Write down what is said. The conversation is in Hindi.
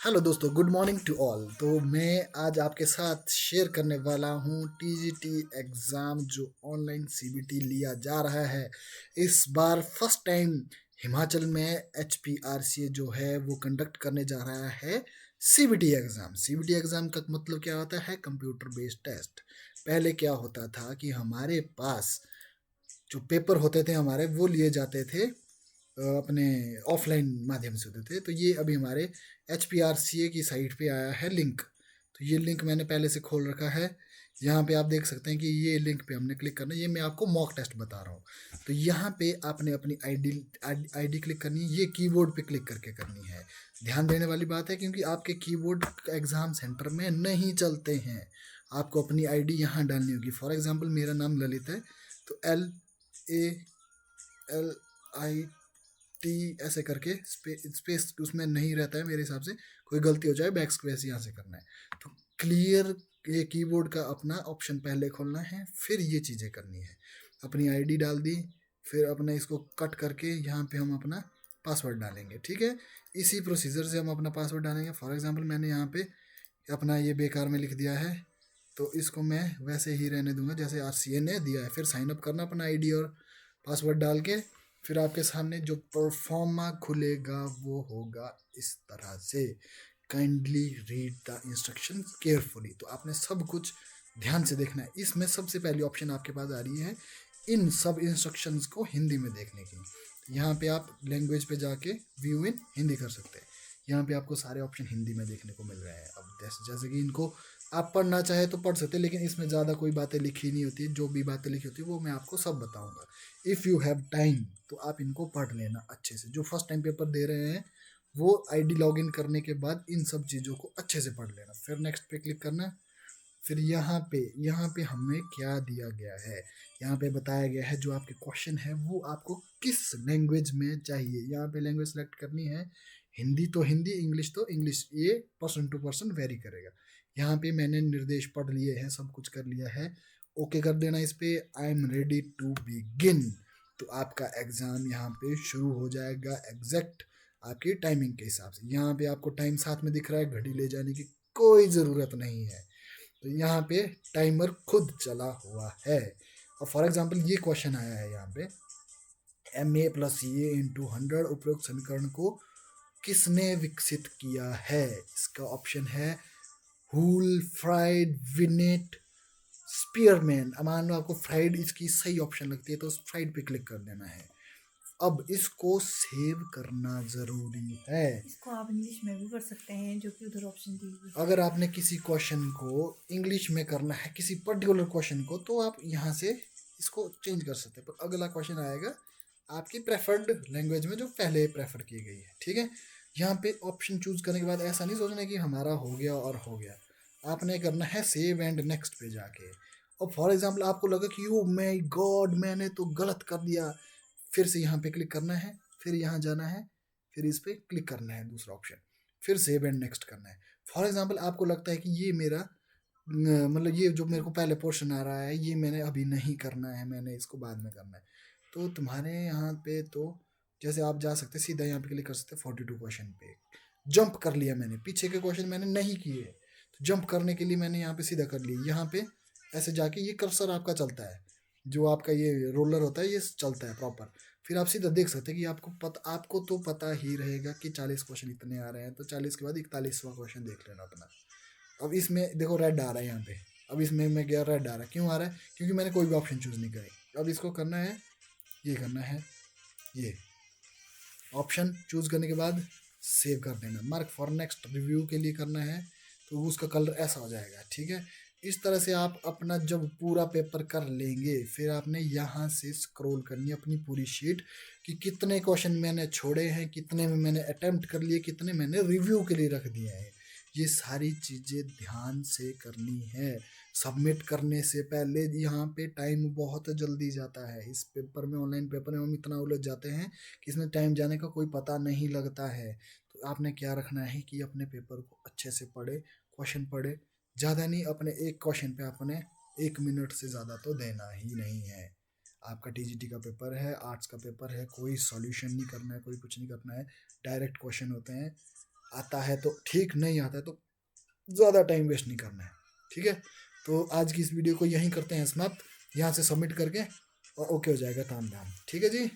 हेलो दोस्तों, गुड मॉर्निंग टू ऑल। तो मैं आज आपके साथ शेयर करने वाला हूँ टीजीटी एग्ज़ाम जो ऑनलाइन सीबीटी लिया जा रहा है। इस बार फर्स्ट टाइम हिमाचल में एचपीआरसीए जो है वो कंडक्ट करने जा रहा है सीबीटी एग्ज़ाम। सीबीटी एग्ज़ाम का मतलब क्या होता है? Computer based test. पहले क्या होता था कि हमारे पास जो पेपर होते थे हमारे वो लिए जाते थे अपने ऑफलाइन माध्यम से होते थे। तो ये अभी हमारे एच पी आर सी ए की साइट पे आया है लिंक। तो ये लिंक मैंने पहले से खोल रखा है। यहाँ पे आप देख सकते हैं कि ये लिंक पे हमने क्लिक करना है। ये मैं आपको मॉक टेस्ट बता रहा हूँ। तो यहाँ पे आपने अपनी आईडी क्लिक करनी है। ये कीबोर्ड पे क्लिक करके करनी है। ध्यान देने वाली बात है क्योंकि आपके कीबोर्ड एग्जाम सेंटर में नहीं चलते हैं। आपको अपनी आईडी यहाँ डालनी होगी। फॉर एग्जाम्पल मेरा नाम ललित है, तो LALIT ऐसे करके स्पेस उसमें नहीं रहता है मेरे हिसाब से। कोई गलती हो जाए बैक स्पेस यहाँ से करना है। तो क्लियर ये कीबोर्ड का अपना ऑप्शन पहले खोलना है, फिर ये चीज़ें करनी है। अपनी आईडी डाल दी, फिर अपना इसको कट करके यहाँ पे हम अपना पासवर्ड डालेंगे। ठीक है, इसी प्रोसीजर से हम अपना पासवर्ड डालेंगे। फॉर एग्जांपल मैंने यहाँ पे अपना ये बेकार में लिख दिया है, तो इसको मैं वैसे ही रहने दूंगा जैसे आरसीए ने दिया है। फिर साइन अप करना अपना आईडी और पासवर्ड डाल के। फिर आपके सामने जो परफॉर्मा खुलेगा वो होगा इस तरह से। Kindly read the instruction carefully. तो आपने सब कुछ ध्यान से देखना है। इसमें सबसे पहली ऑप्शन आपके पास आ रही है इन सब इंस्ट्रक्शंस को हिंदी में देखने की। यहाँ पे आप लैंग्वेज पे जाके व्यू इन हिंदी कर सकते हैं। यहाँ पे आपको सारे ऑप्शन हिंदी में देखने को मिल रहे हैं। अब जैसे कि इनको आप पढ़ना चाहे तो पढ़ सकते हैं, लेकिन इसमें ज़्यादा कोई बातें लिखी नहीं होती। जो भी बातें लिखी होती है वो मैं आपको सब बताऊंगा। इफ़ यू हैव टाइम तो आप इनको पढ़ लेना अच्छे से। जो फर्स्ट टाइम पेपर दे रहे हैं वो आईडी लॉगिन करने के बाद इन सब चीज़ों को अच्छे से पढ़ लेना। फिर नेक्स्ट पे क्लिक करना। फिर यहाँ पे हमें क्या दिया गया है? यहाँ पे बताया गया है जो आपके क्वेश्चन है वो आपको किस लैंग्वेज में चाहिए। यहाँ पे लैंग्वेज सेलेक्ट करनी है। हिंदी तो हिंदी, इंग्लिश तो इंग्लिश। ये पर्सन टू पर्सन वेरी करेगा। यहाँ पे मैंने निर्देश पढ़ लिए हैं, सब कुछ कर लिया है। ओके कर देना इस पे। I am ready to begin. तो आपका एग्ज़ाम यहाँ पे शुरू हो जाएगा एग्जैक्ट आपकी टाइमिंग के हिसाब से। यहाँ पे आपको टाइम साथ में दिख रहा है, घड़ी ले जाने की कोई ज़रूरत नहीं है। तो यहाँ पे टाइमर खुद चला हुआ है। और फॉर एग्जांपल ये क्वेश्चन आया है यहाँ पे, MA+CA × 100 उपरोक्त समीकरण को किसने विकसित किया है? इसका ऑप्शन है हुल, फ्राइड, विनेट, स्पीयरमैन। मान लो आपको फ्राइड इसकी सही ऑप्शन लगती है तो फ्राइड पे क्लिक कर देना है। अब इसको सेव करना जरूरी है। इसको आप इंग्लिश में भी कर सकते हैं जो कि उधर ऑप्शन दी हुई है। अगर आपने किसी क्वेश्चन को इंग्लिश में करना है, किसी पर्टिकुलर क्वेश्चन को, तो आप यहाँ से इसको चेंज कर सकते हैं। पर अगला क्वेश्चन आएगा आपकी प्रेफर्ड लैंग्वेज में जो पहले प्रेफर की गई है। ठीक है, यहाँ पे ऑप्शन चूज करने के बाद ऐसा नहीं सोचना कि हमारा हो गया और हो गया। आपने करना है सेव एंड नेक्स्ट पे जाके। और फॉर एग्जाम्पल आपको लगा कि ओ माय गॉड मैंने तो गलत कर दिया, फिर से यहाँ पे क्लिक करना है। फिर यहाँ जाना है, फिर इस पे क्लिक करना है दूसरा ऑप्शन, फिर सेव एंड नेक्स्ट करना है। फॉर एग्जाम्पल आपको लगता है कि ये मेरा मतलब ये जो मेरे को पहले पोर्शन आ रहा है ये मैंने अभी नहीं करना है, मैंने इसको बाद में करना है। तो तुम्हारे यहाँ पे तो जैसे आप जा सकते सीधा यहाँ पे क्लिक कर सकते 42 क्वेश्चन पे। जंप कर लिया मैंने, पीछे के क्वेश्चन मैंने नहीं किए, तो जंप करने के लिए मैंने यहाँ पे सीधा कर लिया। यहाँ पे ऐसे जाके ये कर्सर आपका चलता है, जो आपका ये रोलर होता है ये चलता है प्रॉपर। फिर आप सीधा देख सकते हैं कि आपको तो पता ही रहेगा कि 40 क्वेश्चन इतने आ रहे हैं, तो 40 के बाद 41वां क्वेश्चन देख लेना अपना। अब इसमें देखो रेड आ रहा है यहाँ पे। अब इसमें मैं गया, रेड आ रहा है। क्यों आ रहा है? क्योंकि मैंने कोई भी ऑप्शन चूज नहीं करे। अब इसको करना है, ये करना है, ये ऑप्शन चूज करने के बाद सेव कर देना। मार्क फॉर नेक्स्ट रिव्यू के लिए करना है तो उसका कलर ऐसा हो जाएगा। ठीक है, इस तरह से आप अपना जब पूरा पेपर कर लेंगे फिर आपने यहाँ से स्क्रॉल करनी है अपनी पूरी शीट कि कितने क्वेश्चन मैंने छोड़े हैं, कितने में मैंने अटेम्प्ट कर लिए, कितने मैंने रिव्यू के लिए रख दिए हैं। ये सारी चीज़ें ध्यान से करनी है। सबमिट करने से पहले यहाँ पे टाइम बहुत जल्दी जाता है। इस पेपर में, ऑनलाइन पेपर में हम इतना उलझ जाते हैं कि इसमें टाइम जाने का कोई पता नहीं लगता है। तो आपने क्या रखना है कि अपने पेपर को अच्छे से पढ़े, क्वेश्चन पढ़े। ज़्यादा नहीं, अपने एक क्वेश्चन पे आपने 1 मिनट से ज़्यादा तो देना ही नहीं है। आपका टीजीटी का पेपर है, आर्ट्स का पेपर है, कोई सॉल्यूशन नहीं करना है, कोई कुछ नहीं करना है। डायरेक्ट क्वेश्चन होते हैं, आता है तो ठीक, नहीं आता है तो ज़्यादा टाइम वेस्ट नहीं करना है। ठीक है, तो आज की इस वीडियो को यहीं करते हैं समाप्त, यहाँ से सबमिट करके और ओके हो जाएगा काम धाम। ठीक है जी।